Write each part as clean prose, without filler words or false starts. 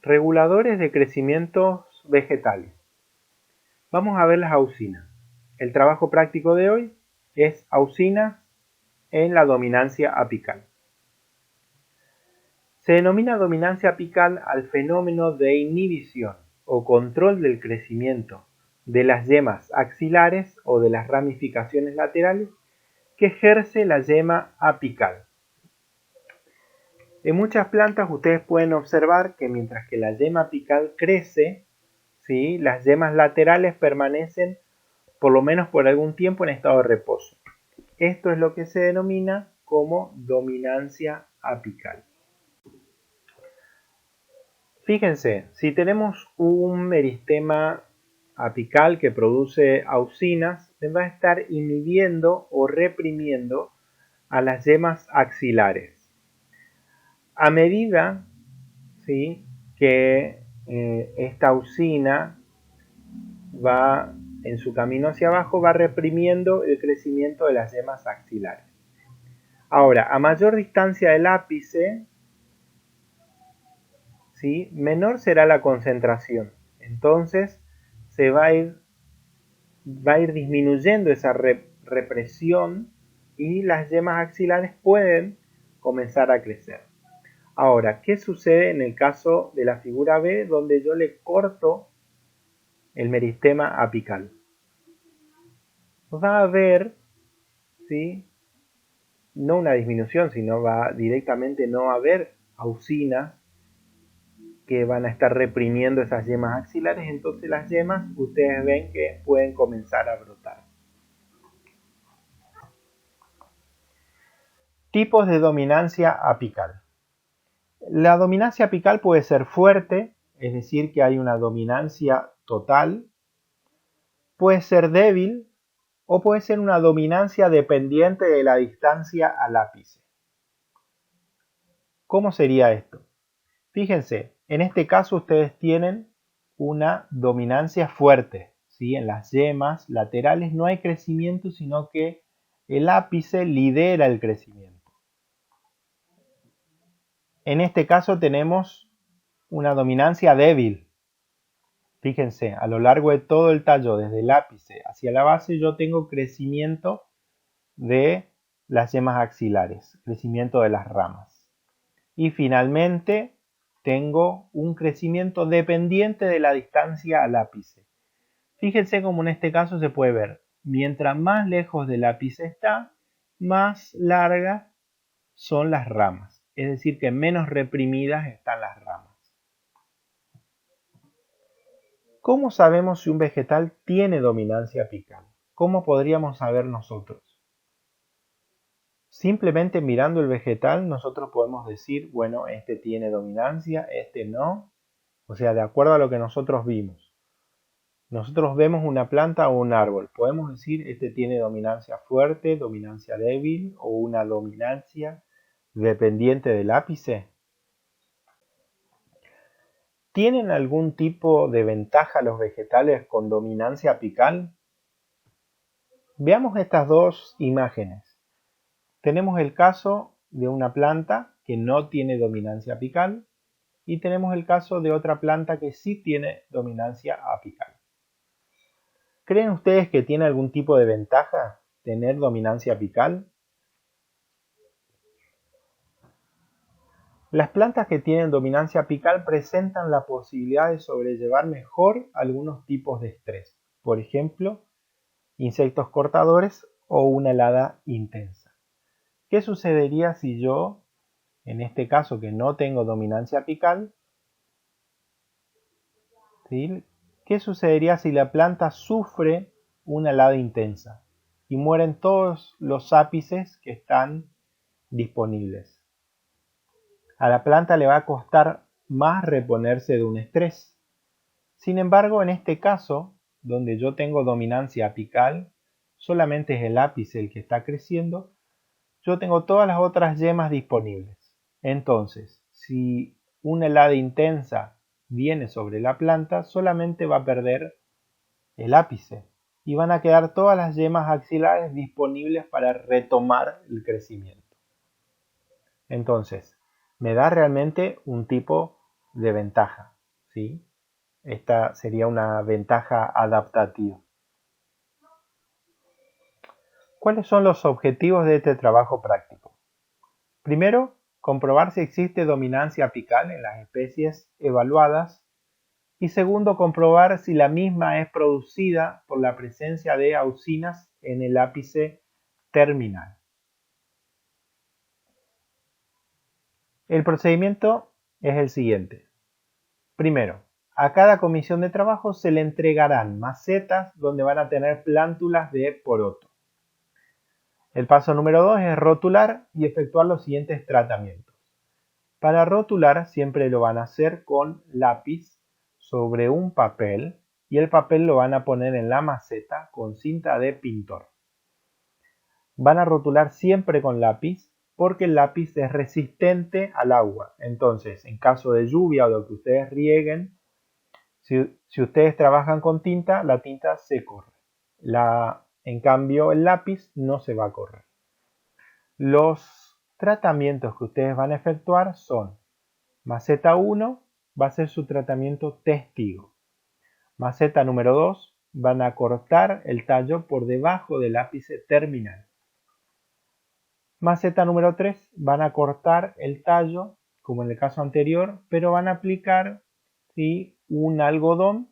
Reguladores de crecimientos vegetales. Vamos a ver las auxinas. El trabajo práctico de hoy es auxinas en la dominancia apical. Se denomina dominancia apical al fenómeno de inhibición o control del crecimiento de las yemas axilares o de las ramificaciones laterales que ejerce la yema apical. En muchas plantas ustedes pueden observar que mientras que la yema apical crece, ¿sí?, las yemas laterales permanecen por lo menos por algún tiempo en estado de reposo. Esto es lo que se denomina como dominancia apical. Fíjense, si tenemos un meristema apical que produce auxinas, se va a estar inhibiendo o reprimiendo a las yemas axilares. A medida, ¿sí?, que esta auxina va en su camino hacia abajo, va reprimiendo el crecimiento de las yemas axilares. Ahora, a mayor distancia del ápice, ¿sí?, menor será la concentración. Entonces, se va a ir disminuyendo esa represión y las yemas axilares pueden comenzar a crecer. Ahora, ¿qué sucede en el caso de la figura B, donde yo le corto el meristema apical? Va a haber, ¿sí?, no una disminución, sino va directamente no a haber auxinas que van a estar reprimiendo esas yemas axilares, entonces las yemas ustedes ven que pueden comenzar a brotar. Tipos de dominancia apical. La dominancia apical puede ser fuerte, es decir, que hay una dominancia total, puede ser débil o puede ser una dominancia dependiente de la distancia al ápice. ¿Cómo sería esto? Fíjense, en este caso ustedes tienen una dominancia fuerte, ¿sí? En las yemas laterales no hay crecimiento, sino que el ápice lidera el crecimiento. En este caso tenemos una dominancia débil. Fíjense, a lo largo de todo el tallo, desde el ápice hacia la base, yo tengo crecimiento de las yemas axilares, crecimiento de las ramas. Y finalmente tengo un crecimiento dependiente de la distancia al ápice. Fíjense cómo en este caso se puede ver, mientras más lejos del ápice está, más largas son las ramas. Es decir, que menos reprimidas están las ramas. ¿Cómo sabemos si un vegetal tiene dominancia apical? ¿Cómo podríamos saber nosotros? Simplemente mirando el vegetal nosotros podemos decir, bueno, este tiene dominancia, este no. O sea, de acuerdo a lo que nosotros vimos. Nosotros vemos una planta o un árbol. Podemos decir, este tiene dominancia fuerte, dominancia débil o una dominancia dependiente del ápice. ¿Tienen algún tipo de ventaja los vegetales con dominancia apical? Veamos estas dos imágenes. Tenemos el caso de una planta que no tiene dominancia apical y tenemos el caso de otra planta que sí tiene dominancia apical. ¿Creen ustedes que tiene algún tipo de ventaja tener dominancia apical? Las plantas que tienen dominancia apical presentan la posibilidad de sobrellevar mejor algunos tipos de estrés, por ejemplo, insectos cortadores o una helada intensa. ¿Qué sucedería si yo, en este caso que no tengo dominancia apical, ¿sí?, qué sucedería si la planta sufre una helada intensa y mueren todos los ápices que están disponibles? A la planta le va a costar más reponerse de un estrés. Sin embargo, en este caso, donde yo tengo dominancia apical, solamente es el ápice el que está creciendo, yo tengo todas las otras yemas disponibles. Entonces, si una helada intensa viene sobre la planta, solamente va a perder el ápice y van a quedar todas las yemas axilares disponibles para retomar el crecimiento. Entonces, me da realmente un tipo de ventaja. ¿sí? Esta sería una ventaja adaptativa. ¿Cuáles son los objetivos de este trabajo práctico? Primero, comprobar si existe dominancia apical en las especies evaluadas. Y segundo, comprobar si la misma es producida por la presencia de auxinas en el ápice terminal. El procedimiento es el siguiente. Primero, a cada comisión de trabajo se le entregarán macetas donde van a tener plántulas de poroto. El paso número 2 es rotular y efectuar los siguientes tratamientos. Para rotular siempre lo van a hacer con lápiz sobre un papel y el papel lo van a poner en la maceta con cinta de pintor. Van a rotular siempre con lápiz porque el lápiz es resistente al agua. Entonces, en caso de lluvia o de que ustedes rieguen, si ustedes trabajan con tinta, la tinta se corre. En cambio, el lápiz no se va a correr. Los tratamientos que ustedes van a efectuar son: maceta 1 va a ser su tratamiento testigo. Maceta número 2 van a cortar el tallo por debajo del ápice terminal. Maceta número 3 van a cortar el tallo, como en el caso anterior, pero van a aplicar, ¿sí?, un algodón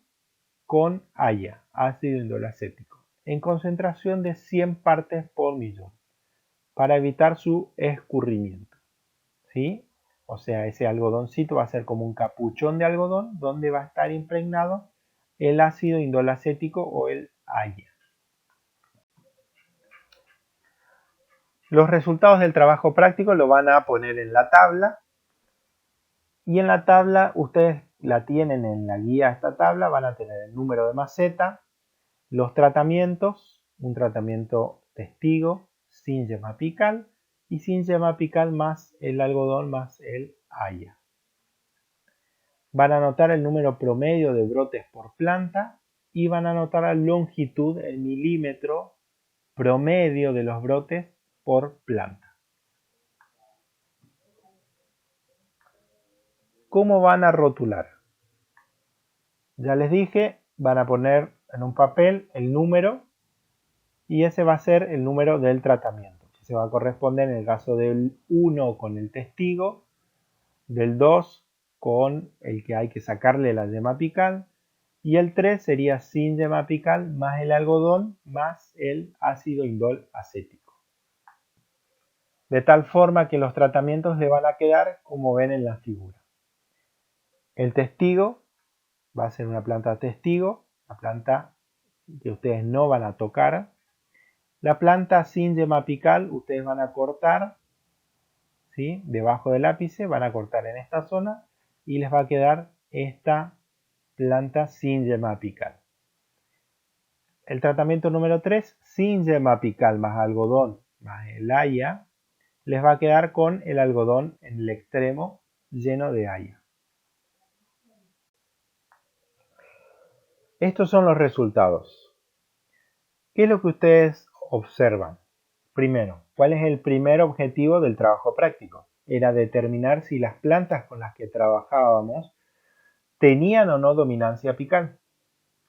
con haya, ácido indolacético, en concentración de 100 partes por millón, para evitar su escurrimiento, ¿sí? O sea, ese algodoncito va a ser como un capuchón de algodón donde va a estar impregnado el ácido indolacético o el haya. Los resultados del trabajo práctico lo van a poner en la tabla. Y en la tabla, ustedes la tienen en la guía, esta tabla, van a tener el número de maceta, los tratamientos, un tratamiento testigo, sin yema apical, y sin yema apical más el algodón más el haya. Van a anotar el número promedio de brotes por planta y van a anotar la longitud, el milímetro promedio de los brotes por planta. ¿Cómo van a rotular? Ya les dije, van a poner en un papel el número y ese va a ser el número del tratamiento. Se va a corresponder en el caso del 1 con el testigo, del 2 con el que hay que sacarle la yema apical y el 3 sería sin yema apical más el algodón más el ácido indol acético. De tal forma que los tratamientos le van a quedar como ven en la figura. El testigo va a ser una planta testigo, una planta que ustedes no van a tocar. La planta sin yema apical ustedes van a cortar, ¿sí?, debajo del ápice, van a cortar en esta zona y les va a quedar esta planta sin yema apical. El tratamiento número 3, sin yema apical más algodón más el haya, les va a quedar con el algodón en el extremo lleno de haya. Estos son los resultados. ¿Qué es lo que ustedes observan? Primero, ¿cuál es el primer objetivo del trabajo práctico? Era determinar si las plantas con las que trabajábamos tenían o no dominancia apical.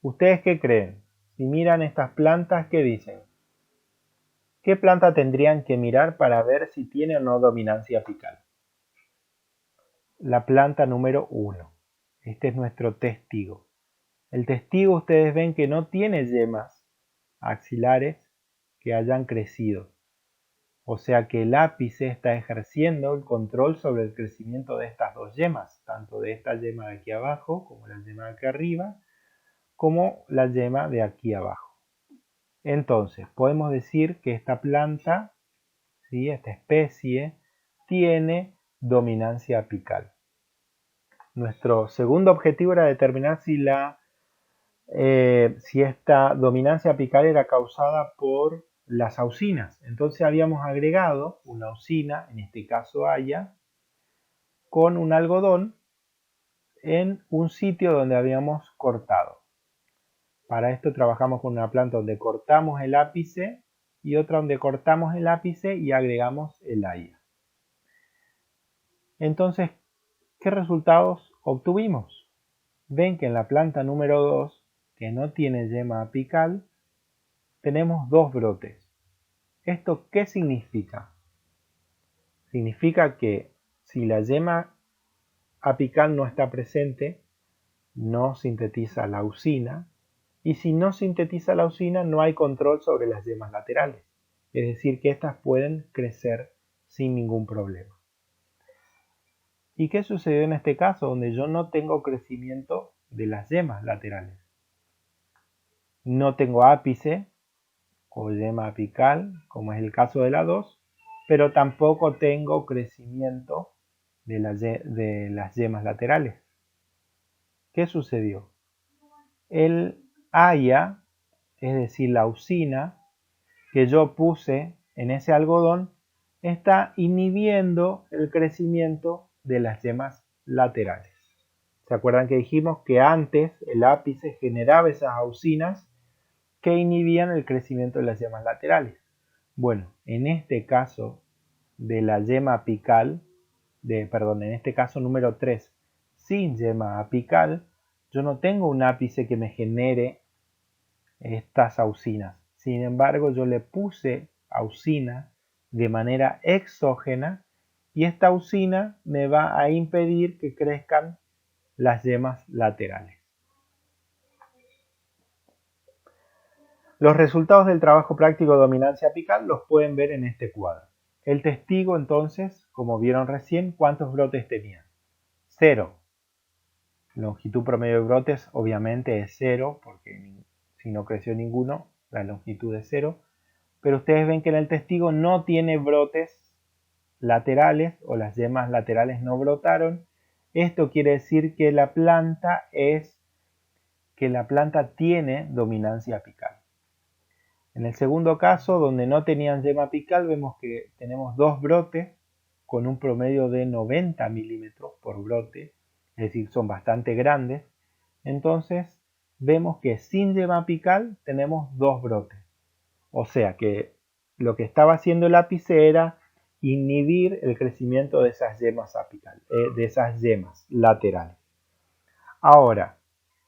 ¿Ustedes qué creen? Si miran estas plantas, ¿qué dicen? ¿Qué planta tendrían que mirar para ver si tiene o no dominancia apical? La planta número 1. Este es nuestro testigo. El testigo, ustedes ven que no tiene yemas axilares que hayan crecido. O sea que el ápice está ejerciendo el control sobre el crecimiento de estas dos yemas, tanto de esta yema de aquí abajo como la yema de aquí arriba, como la yema de aquí abajo. Entonces, podemos decir que esta planta, ¿sí?, esta especie, tiene dominancia apical. Nuestro segundo objetivo era determinar si esta dominancia apical era causada por las auxinas. Entonces habíamos agregado una auxina, en este caso haya, con un algodón en un sitio donde habíamos cortado. Para esto trabajamos con una planta donde cortamos el ápice y otra donde cortamos el ápice y agregamos el haya. Entonces, ¿qué resultados obtuvimos? ven que en la planta número 2, que no tiene yema apical, tenemos 2 brotes. ¿Esto qué significa? Significa que si la yema apical no está presente, no sintetiza leucina, y si no sintetiza leucina, no hay control sobre las yemas laterales. Es decir, que estas pueden crecer sin ningún problema. ¿Y qué sucedió en este caso, donde yo no tengo crecimiento de las yemas laterales? No tengo ápice o yema apical, como es el caso de la 2, pero tampoco tengo crecimiento de las yemas laterales. ¿Qué sucedió? El haya, es decir, la leucina que yo puse en ese algodón, está inhibiendo el crecimiento de las yemas laterales. ¿Se acuerdan que dijimos que antes el ápice generaba esas auxinas que inhibían el crecimiento de las yemas laterales? Bueno, en este caso de la yema apical, en este caso número 3, sin yema apical, yo no tengo un ápice que me genere estas auxinas. Sin embargo, yo le puse auxina de manera exógena y esta auxina me va a impedir que crezcan las yemas laterales. Los resultados del trabajo práctico de dominancia apical los pueden ver en este cuadro. El testigo, entonces, como vieron recién, ¿cuántos brotes tenía? 0. Longitud promedio de brotes obviamente es 0, porque si no creció ninguno, la longitud es 0. Pero ustedes ven que en el testigo no tiene brotes laterales o las yemas laterales no brotaron. Esto quiere decir que la planta tiene dominancia apical. En el segundo caso, donde no tenían yema apical, vemos que tenemos 2 brotes con un promedio de 90 milímetros por brote, es decir, son bastante grandes. Entonces, vemos que sin yema apical tenemos 2 brotes. O sea que lo que estaba haciendo el ápice era inhibir el crecimiento de esas yemas apicales, de esas yemas laterales. Ahora,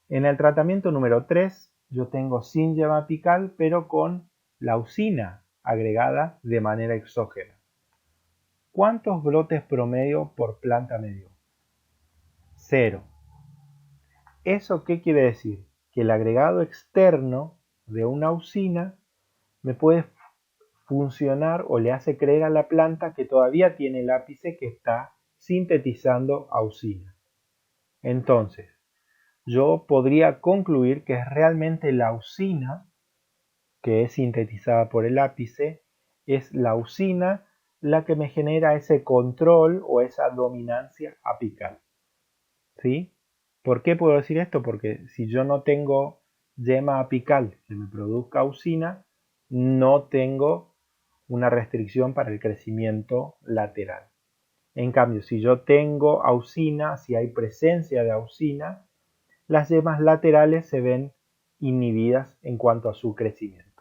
en el tratamiento número 3, yo tengo sin yema apical, pero con leucina agregada de manera exógena. ¿Cuántos brotes promedio por planta me dio? 0. ¿Eso qué quiere decir? Que el agregado externo de una auxina me puede funcionar o le hace creer a la planta que todavía tiene el ápice que está sintetizando auxina. Entonces, yo podría concluir que es realmente la auxina que es sintetizada por el ápice, es la auxina la que me genera ese control o esa dominancia apical. ¿Sí? ¿Por qué puedo decir esto? Porque si yo no tengo yema apical que me produzca auxina, no tengo una restricción para el crecimiento lateral. En cambio, si yo tengo auxina, si hay presencia de auxina, las yemas laterales se ven inhibidas en cuanto a su crecimiento.